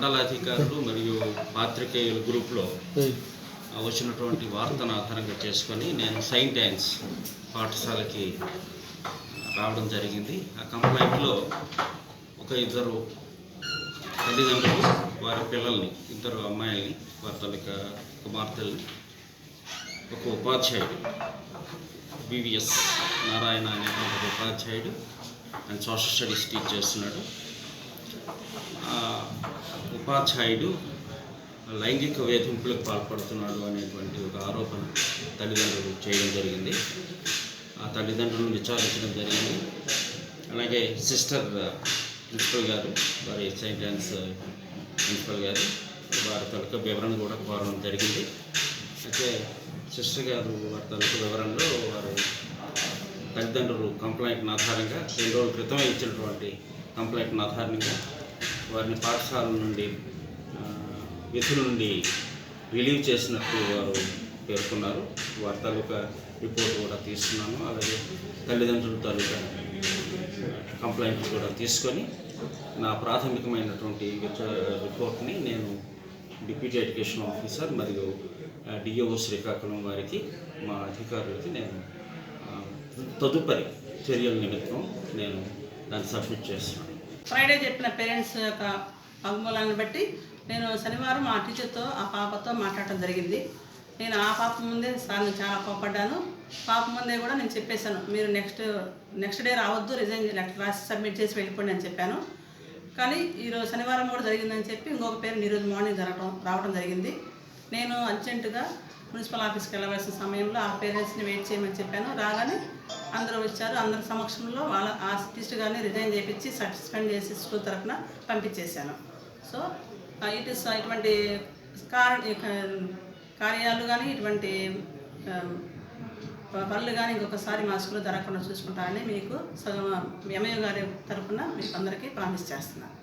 మండల అధికారులు మరియు పాత్రికేయుల గ్రూప్లో వచ్చినటువంటి వార్తను ఆధారంగా చేసుకొని నేను సెయింట్ యాన్స్ పాఠశాలకి రావడం జరిగింది. ఆ కంప్లైంట్లో ఒక ఇద్దరు తల్లిదండ్రులు వారి పిల్లల్ని, ఇద్దరు అమ్మాయిల్ని, వారి తాలూకా కుమార్తెల్ని, ఒక ఉపాధ్యాయుడు వివిఎస్ నారాయణ అనే ఒక ఉపాధ్యాయుడు అండ్ సోషల్ స్టడీస్ టీచ్ చేస్తున్నాడు. ఉపాధ్యాయుడు లైంగిక వేధింపులకు పాల్పడుతున్నాడు అనేటువంటి ఒక ఆరోపణ తల్లిదండ్రులు చేయడం జరిగింది. ఆ తల్లిదండ్రులను విచారించడం జరిగింది. అలాగే సిస్టర్ ప్రిన్సిపల్ గారు, వారి సెయింట్ యాన్స్ ప్రిన్సిపల్ గారు, వారి తాలూకా వివరణ కూడా కోరడం జరిగింది. అయితే సిస్టర్ గారు వారి తాలూకా వివరణలో వారు తల్లిదండ్రులు కంప్లైంట్ని ఆధారంగా 2 రోజుల క్రితమే ఇచ్చినటువంటి కంప్లైంట్ని ఆధారంగా వారిని పాఠశాల నుండి విధుల నుండి రిలీవ్ చేసినట్టు వారు పేర్కొన్నారు. వారి తాలూకా రిపోర్ట్ కూడా తీసుకున్నాను. అలాగే తల్లిదండ్రుల తాలూకా కంప్లైంట్ కూడా తీసుకొని నా ప్రాథమికమైనటువంటి రిపోర్ట్ని నేను డిప్యూటీ ఎడ్యుకేషన్ ఆఫీసర్ మరియు డిఓ శ్రీకాకుళం వారికి, మా అధికారులకి నేను తదుపరి చర్యల నిమిత్తం నేను దాన్ని సబ్మిట్ చేస్తున్నాను. ఫ్రైడే చెప్పిన పేరెంట్స్ యొక్క వాంగ్మూలాన్ని బట్టి నేను శనివారం ఆ టీచర్తో, ఆ పాపతో మాట్లాడటం జరిగింది. నేను ఆ పాప ముందే సార్ని చాలా కోపడ్డాను. పాప ముందే కూడా నేను చెప్పేశాను, మీరు నెక్స్ట్ డే రావద్దు, రిజైన్ లెటర్ రాసి సబ్మిట్ చేసి వెళ్ళిపోండి అని చెప్పాను. కానీ ఈరోజు శనివారం కూడా జరిగిందని చెప్పి ఇంకొక పేరెంట్ ఈరోజు మార్నింగ్ రావడం జరిగింది. నేను అర్జెంటుగా మున్సిపల్ ఆఫీస్కి వెళ్ళవలసిన సమయంలో ఆ పేరెంట్స్ని వెయిట్ చేయమని చెప్పాను. రాగానే అందరూ వచ్చారు. అందరి సమక్షంలో ఆ టీచర్ గారిని రిజైన్ చేయించి సస్పెండ్ చేసి స్కూల్ తరఫున పంపించేశాను. సో ఇటువంటి కార్యాలు కానీ, ఇటువంటి పనులు కానీ ఇంకొకసారి మా స్కూల్లో జరగకుండా చూసుకుంటానని మీకు ఎంఐఓ గారి తరఫున మీకు అందరికీ ప్రామిస్ చేస్తున్నాను.